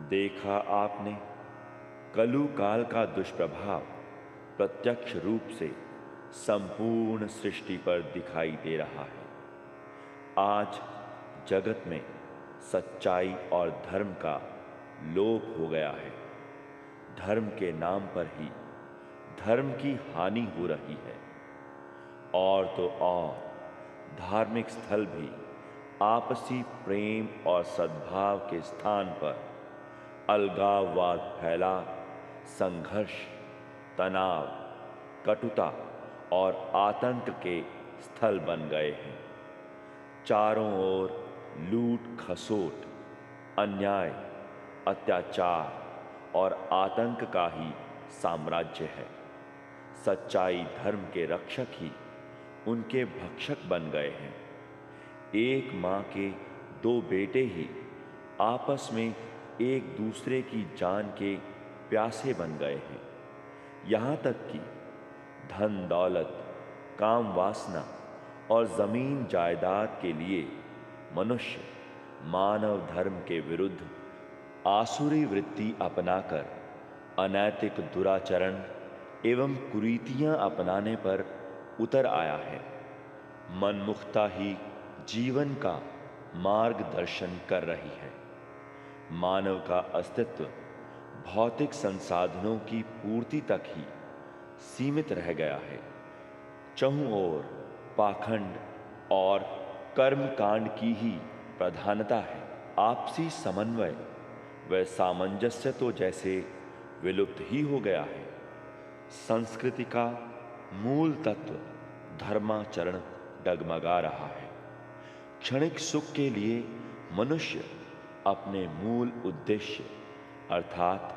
देखा आपने, कलु काल का दुष्प्रभाव प्रत्यक्ष रूप से संपूर्ण सृष्टि पर दिखाई दे रहा है। आज जगत में सच्चाई और धर्म का लोप हो गया है। धर्म के नाम पर ही धर्म की हानि हो रही है। और तो और धार्मिक स्थल भी आपसी प्रेम और सद्भाव के स्थान पर अलगाववाद फैला संघर्ष, तनाव, कटुता और आतंक के स्थल बन गए हैं। चारों ओर लूट खसोट, अन्याय, अत्याचार और आतंक का ही साम्राज्य है। सच्चाई धर्म के रक्षक ही उनके भक्षक बन गए हैं। एक मां के दो बेटे ही आपस में एक दूसरे की जान के प्यासे बन गए हैं। यहां तक कि धन दौलत, काम वासना और जमीन जायदाद के लिए मनुष्य मानव धर्म के विरुद्ध आसुरी वृत्ति अपनाकर अनैतिक दुराचरण एवं कुरीतियां अपनाने पर उतर आया है। मनमुखता ही जीवन का मार्गदर्शन कर रही है। मानव का अस्तित्व भौतिक संसाधनों की पूर्ति तक ही सीमित रह गया है। चहुं ओर पाखंड और कर्मकांड की ही प्रधानता है। आपसी समन्वय व सामंजस्य तो जैसे विलुप्त ही हो गया है। संस्कृति का मूल तत्व धर्माचरण डगमगा रहा है। क्षणिक सुख के लिए मनुष्य अपने मूल उद्देश्य अर्थात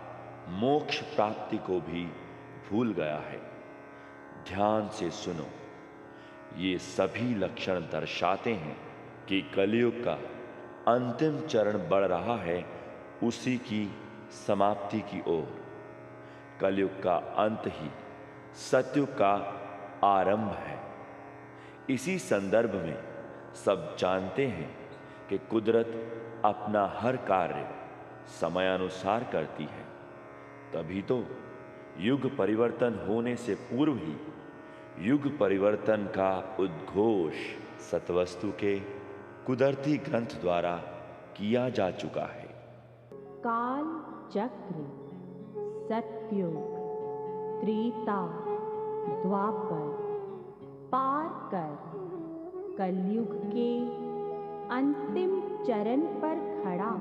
मोक्ष प्राप्ति को भी भूल गया है। ध्यान से सुनो, ये सभी लक्षण दर्शाते हैं कि कलयुग का अंतिम चरण बढ़ रहा है उसी की समाप्ति की ओर। कलयुग का अंत ही सतयुग का आरंभ है। इसी संदर्भ में सब जानते हैं कि कुदरत अपना हर कार्य समयानुसार करती है। तभी तो युग परिवर्तन होने से पूर्व ही युग परिवर्तन का उद्घोष सतवस्तु के कुदरती ग्रंथ द्वारा किया जा चुका है। काल चक्र, सतयुग, त्रेता, द्वापर पार कर कलयुग के अंतिम चरण पर खड़ा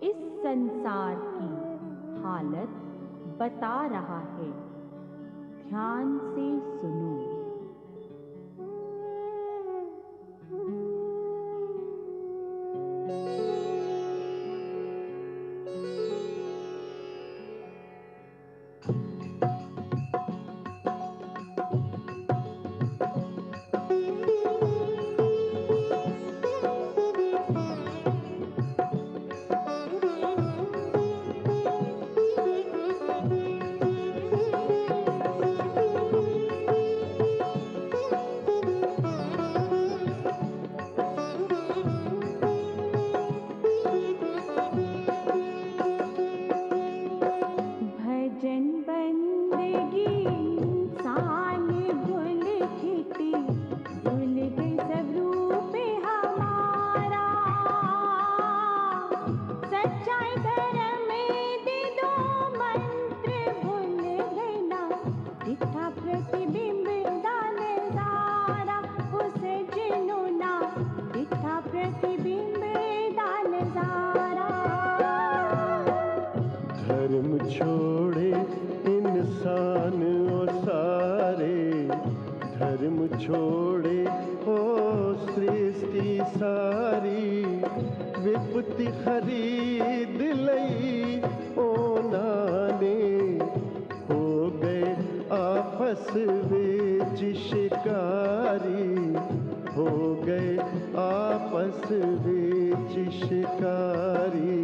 इस संसार की हालत बता रहा है। ध्यान से सुनो। धर्म छोड़े इंसान ओ सारे, धर्म छोड़े ओ सृष्टि सारी, विपत्ति खरीद लई ओ नाने, हो गए आपस विच शिकारी, हो गए आपस विच शिकारी।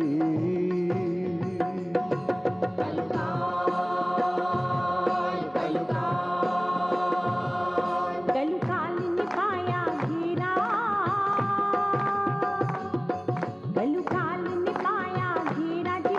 कलुकाल ने पाया घेरा जी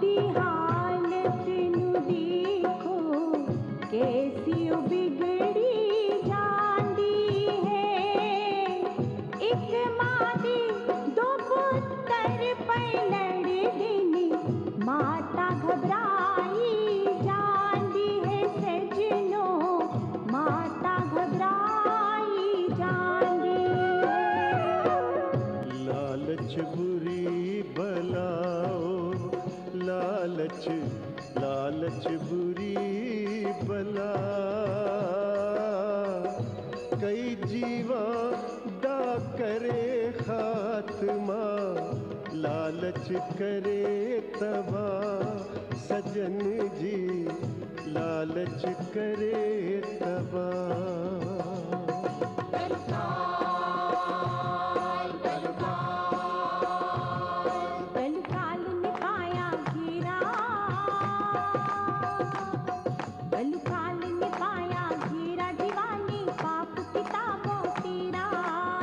दी हालत नू देखो कैसी ओ बिगड़ी जांदी है। एक मां दी दो पुत्तर पलड़ देनी माता घबराई जांदी है सजनो माता घबराई जांदी है। लालच बुरी बलाओ लालच लालच बुरी बला कई जीवा दा करे खात्मा लालच करे तबाह सजन जी लालच करे तबाह। कलकाल ने पाया घेरा कलकाल ने पाया घेरा दीवानी पाप किताबों तेरा।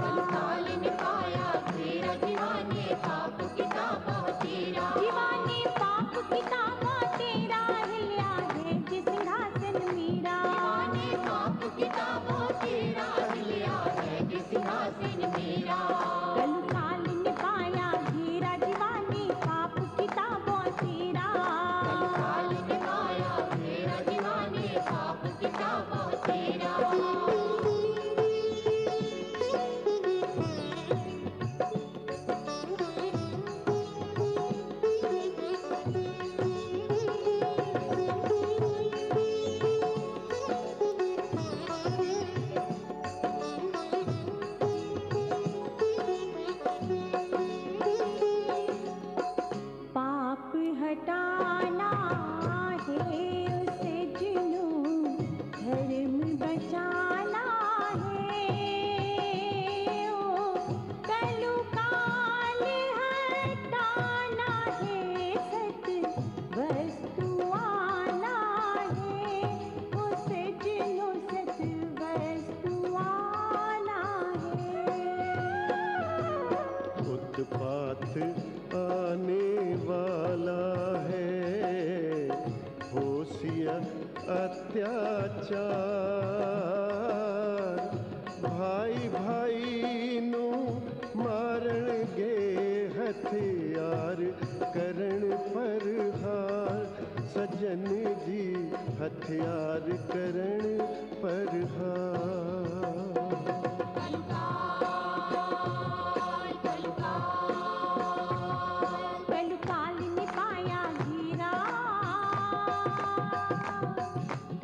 कलकाल ने पाया घेरा दीवाने पाप किताबों तेरा। दीवानी पाप किताबों तेरा हिलिया है जिस सिंहासन मेरा। दीवाने पाप किताबों तेरा हिलिया है जिस सिंहासन मेरा। कलकाल ने पाया घेरा दीवानी पाप किताबों तेरा। कलकाल ने पाया घेरा दीवाने पाप किताबों तेरा। पाप हटाना है उसे जिनू धर्म बचाना है। ओ कलुकाल हटाना है सत वस्तु आना है उसे जिनू सत वस्तु आना है। उत्पात आने वाला है होशिया अत्याचार भाई भाई नू मारण गे हथियार करण पर हार सजन जी हथियार करण पर हार। कलकाल ने पाया घेरा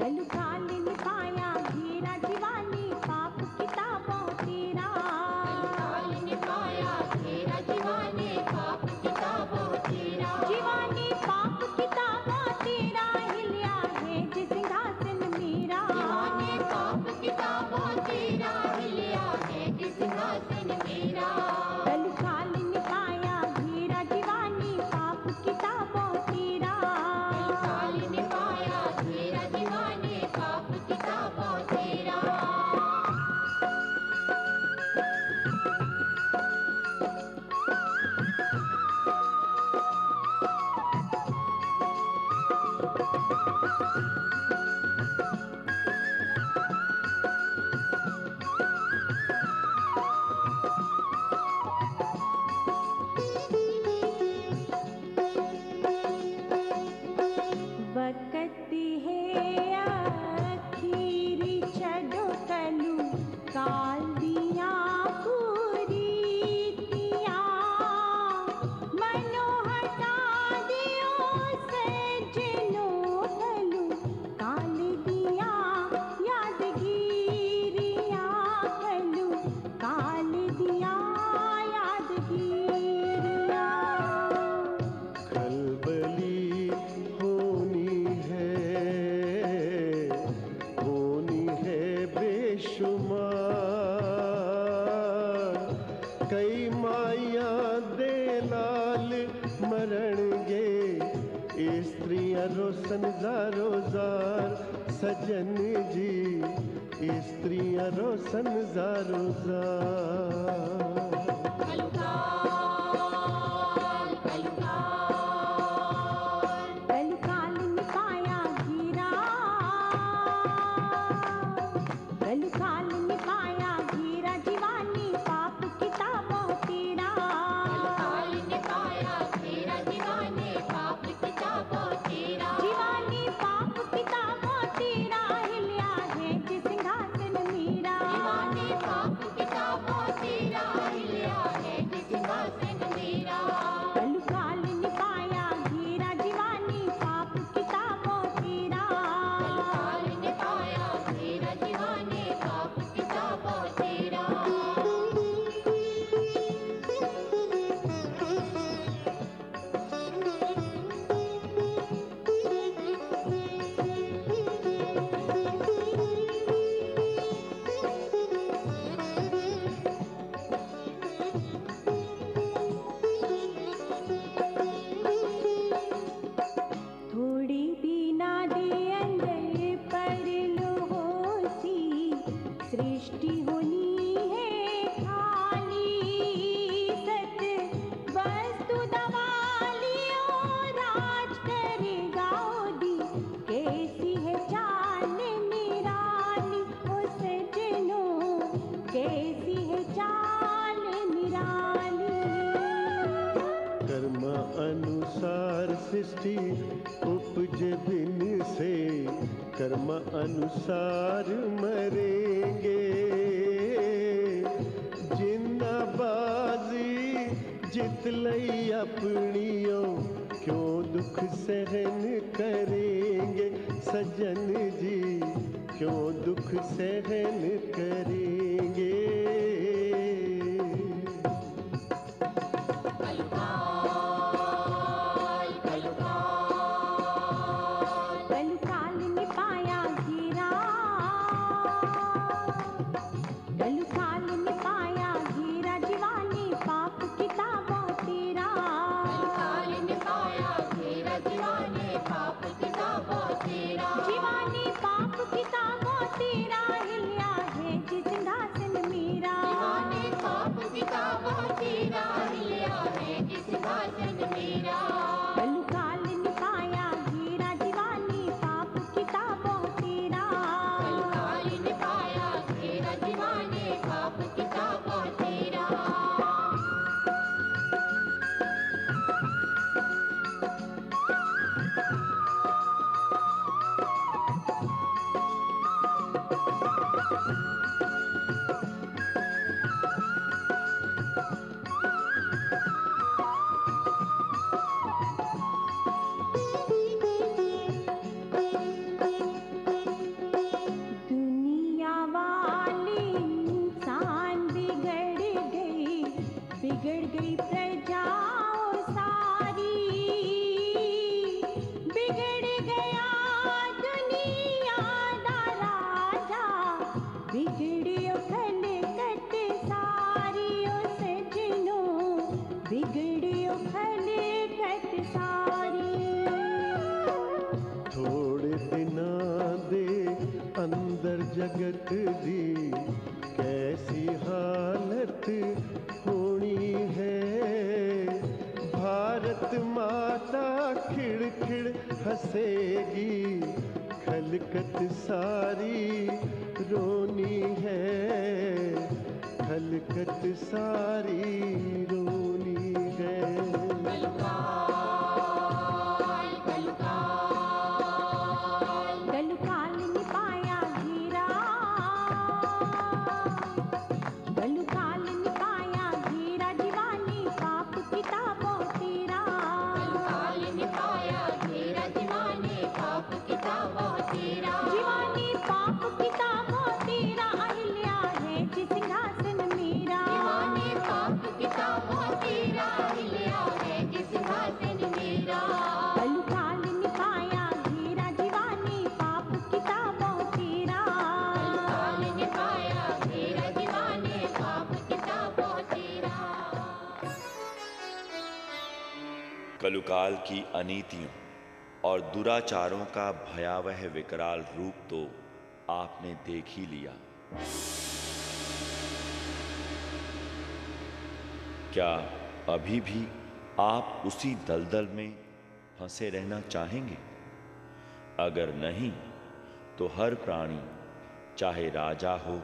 कलकाल ने पाया घेरा दीवानी पाप किताबों तेरा। कलकाल ने पाया घेरा दीवाने पाप किताबों तेरा। दीवानी पाप किताबों तेरा हिलिया है जिस सिंहासन मेरा। दीवाने पाप किताबों तेरा हिलिया है जिस सिंहासन मेरा। कलकाल ने पाया घेरा दीवानी पाप किताबों तेरा। कलकाल ने पाया घेरा दीवाने पाप किताबों तेरा। वक़्त है आखिरी छड़ो कलू काल दिया कुरीतियाँ मनो हटा दियो सजनो कलू काल दिया यादगिरियाँ कलू काल दिया यादगिरियाँ। खलबली होनी है बेशुमार कई माया दे लाल मरण गे स्त्रियां रोशन ज़ारो ज़ार सजन जी स्त्रियां रोशन ज़ारो ज़ार। कलकाल कलकाल सृष्टि उपजे बिन से कर्म अनुसार मरेंगे। जिन्ना बाजी जित लई अपनियों क्यों दुख सहन करेंगे। सजन जी क्यों दुख सहन करेंगे। कलुकाल ने पाया घेरा, कलुकाल ने पाया घेरा, जीवानी पाप किताबों तेरा। कलुकाल ने पाया घेरा, जीवाने पाप किताबों तेरा। जीवानी पाप किताबों तेरा, हिल्या है जिस सिंहासन मेरा। जीवाने पाप किताबों तेरा, हिल्या है जिस सिंहासन मेरा। कलुकाल ने पाया घेरा, जीवानी पाप किताबों तेरा। कलुकाल ने पाया घेरा, जीवाने पाप किताबों तेरा। दुनिया वाले इंसान बिगड़ गई प्रजा और सारी। बिगड़ गया दुनिया दा राजा, बिगड़ियो खलकत सारी। ओ सजनो बिगड़ियो खलकत सारी। थोड़े दिना दे अंदर जगत दी कैसी हालत होनी है। भारत माता खिड़ खिड़ हंसेगी, खलकत सारी रोनी है। खलकत सारी रोनी है। कलुकाल ने पाया घेरा, कलुकाल ने पाया घेरा, जीवानी पाप किताबों तेरा। कलुकाल ने पाया घेरा, जीवाने पाप किताबों तेरा। जीवानी पाप किताबों तेरा, अहिल्या है जिस सिंहासन मेरा। जीवाने पाप किताबों तेरा, हिल्या है जिस सिंहासन मेरा। कलुकाल ने पाया घेरा, जीवानी पाप किताबों तेरा। कलुकाल ने पाया घेरा, जीवाने पाप किताबों तेरा। कलुकाल की अनीतियों और दुराचारों का भयावह विकराल रूप तो आपने देख ही लिया। क्या अभी भी आप उसी दलदल में फंसे रहना चाहेंगे? अगर नहीं तो हर प्राणी, चाहे राजा हो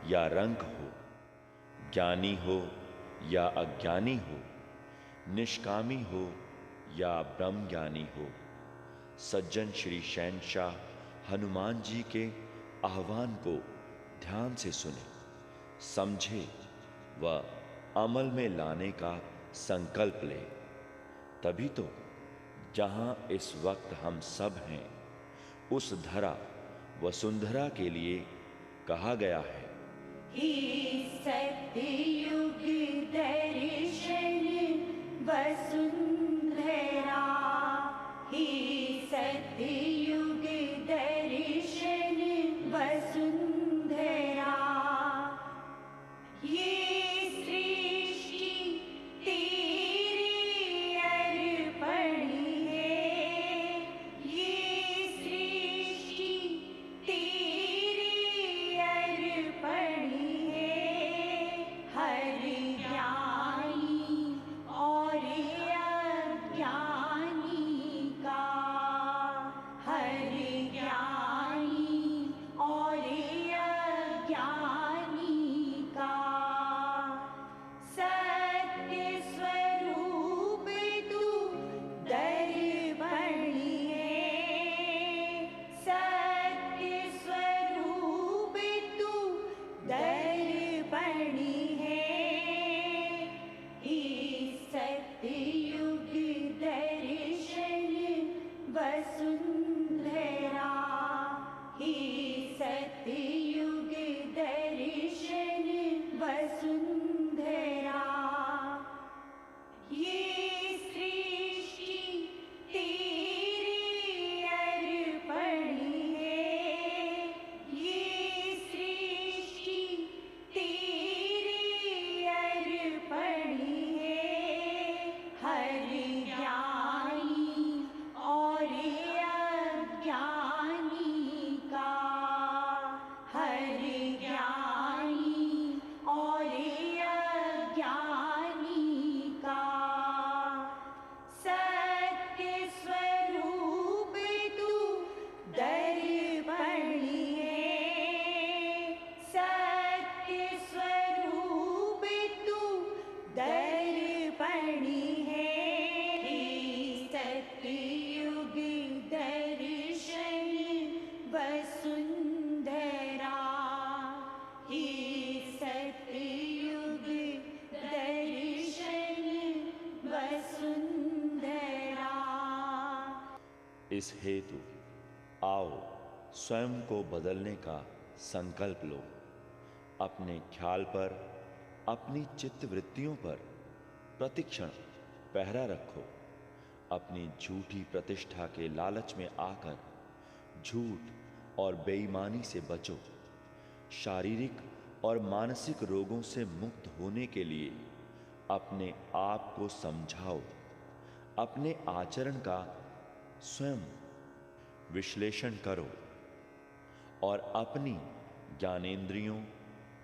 या रंक हो, ज्ञानी हो या अज्ञानी हो, निष्कामी हो या ब्रह्मज्ञानी हो, सज्जन श्री शहंशाह हनुमान जी के आह्वान को ध्यान से सुने, समझे व अमल में लाने का संकल्प ले। तभी तो जहां इस वक्त हम सब हैं, उस धरा वसुंधरा के लिए कहा गया है, हे सत्ययुग दर्शन वसुंधरा। हे सत्ययुग दर्शन वसुंधरा। ये सृष्टि तेरी अर्पण है। ये सृष्टि तेरी अर्पण है। हर ज्ञानी और अज्ञानी इस हेतु आओ स्वयं को बदलने का संकल्प लो। अपने ख्याल पर, अपनी चित्त वृत्तियों पर प्रतिक्षण पहरा रखो। अपनी झूठी प्रतिष्ठा के लालच में आकर झूठ और बेईमानी से बचो। शारीरिक और मानसिक रोगों से मुक्त होने के लिए अपने आप को समझाओ। अपने आचरण का स्वयं विश्लेषण करो और अपनी ज्ञानेंद्रियों,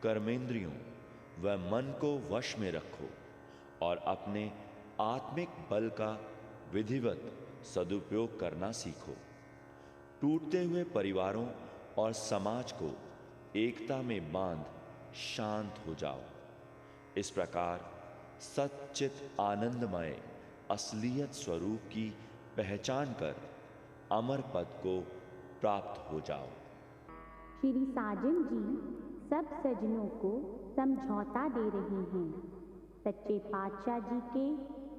कर्मेंद्रियों व मन को वश में रखो और अपने आत्मिक बल का विधिवत सदुपयोग करना सीखो। टूटते हुए परिवारों और समाज को एकता में बांध शांत हो जाओ। इस प्रकार सच्चित आनंदमय असलियत स्वरूप की पहचान कर अमर पद को प्राप्त हो जाओ। श्री साजन जी सब सज्जनों को समझौता दे रहे हैं। सच्चे पातशाह जी के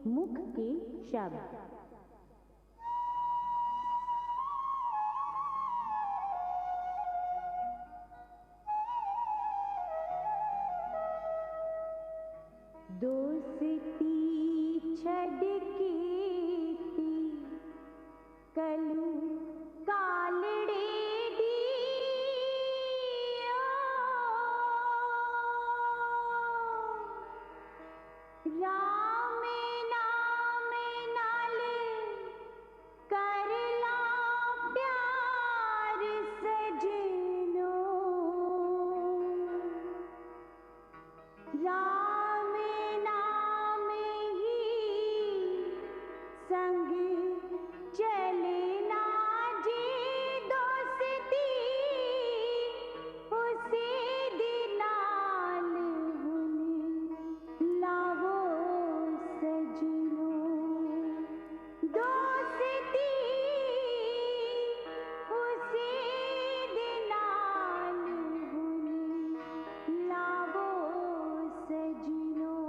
मुख के शब्द। दोस्ती छड़ कीती कलू कालड़े दी राम नाम नाल करला प्यार सजनो। राम नाम ही संग चलना जी दोस्ती उसी दिनाल हुन लावो सजनो। दोस्ती उसी दिनाल हुन लावो सजनो।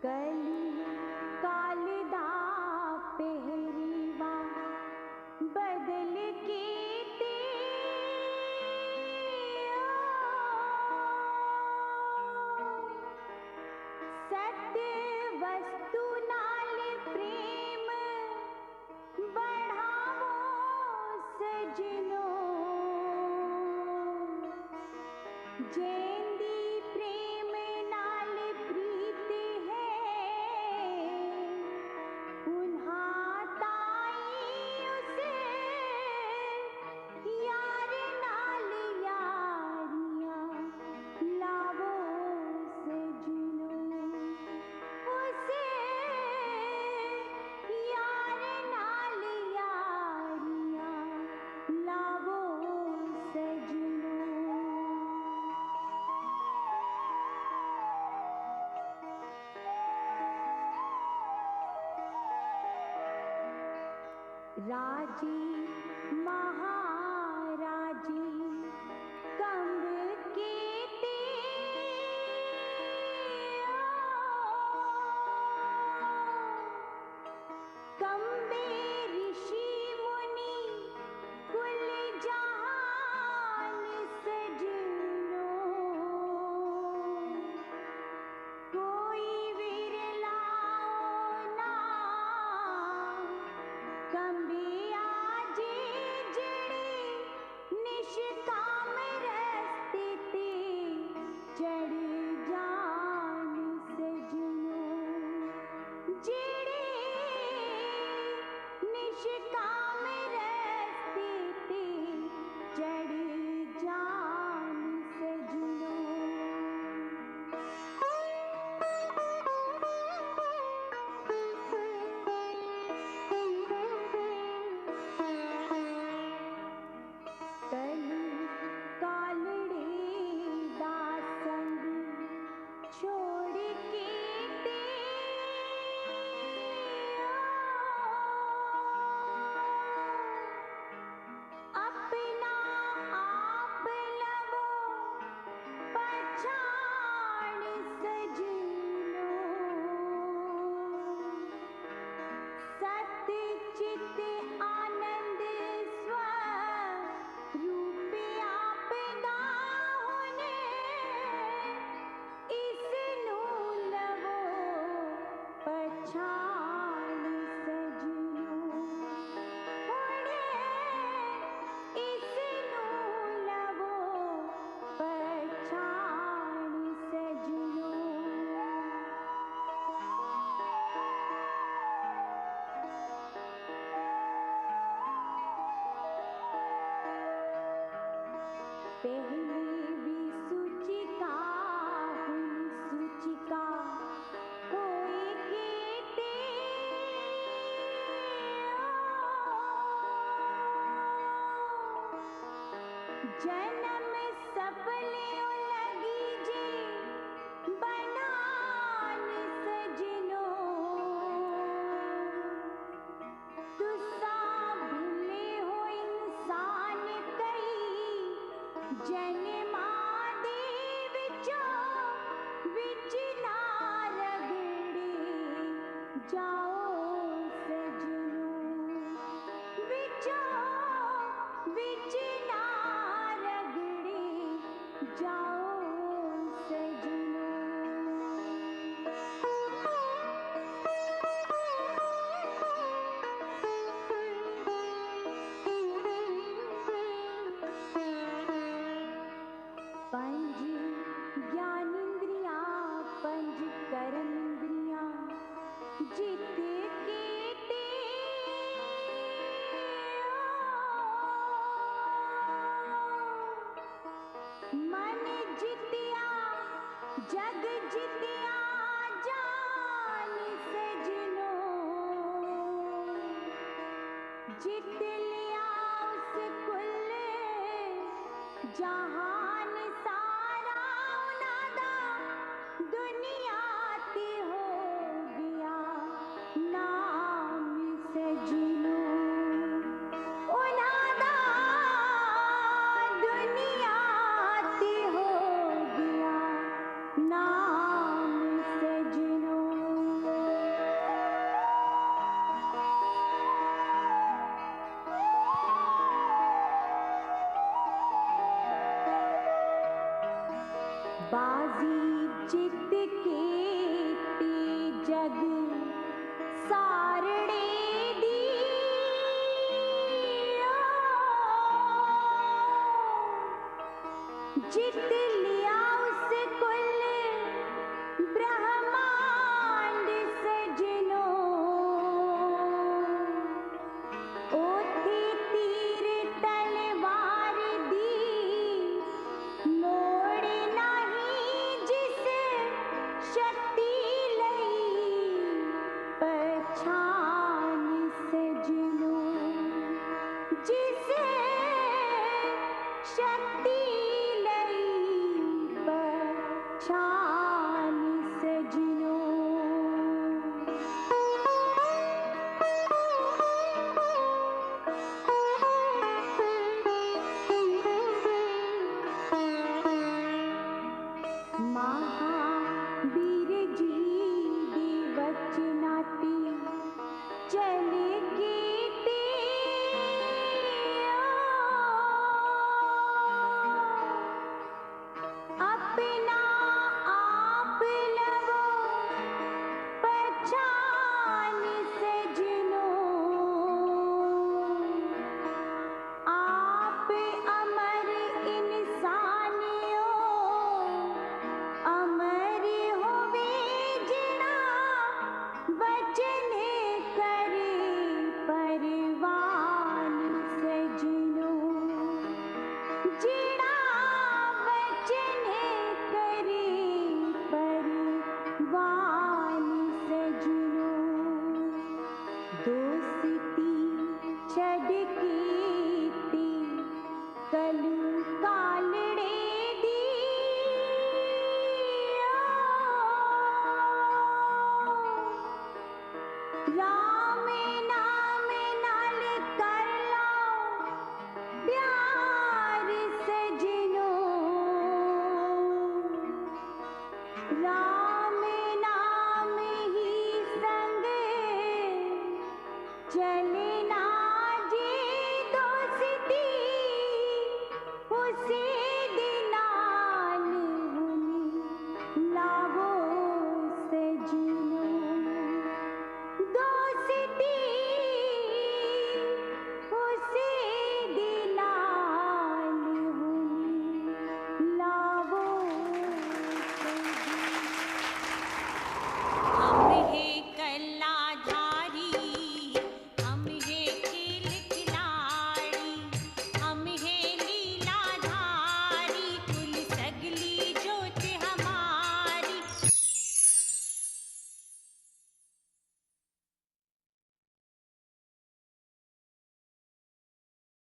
कली कालदा पहरीवा बदल के ते सत्य वस्तु नाल प्रेम बढ़ावो सजनो। जेंदी प्रेम नाल प्रीत है उन्हां ताई उस यार नाल यारियां लावो सजनो। उस यार नाल यारियां लावो सजनो। राजी महाराजी कंब के ते कंबे ऋषि मुनि कुल जहान सजनो। कोई विरलाओ ना कंबे आज जन्म सफलियो लगी जी बनान सजनो, तुसा भूले हो इंसान कई जन्मा दे विचों विच ना रगड़े जाओ सजनो, विचों विच ना रगड़े जाओ सजनो। पंज ज्ञानेंद्रिया पंज कर्मेंद्रिया जित के ते मन जितिया जग जितिया जान सजनो, जित लिया उस कुल जहान सारा उनादा दुनिया ते हो गया नाम सजनो, उनादा दुनिया ते हो गया नाम सजनो। बाजी जित के ते जग सारड़े दी जित लिया उस कुल ब्रह्मांड सजनो, ओथे तीर तलवार दी मोड़ नहीं जिस शक्ति लई पहचान सजनो, जिस शक्ति लई पहचान सजनो। महा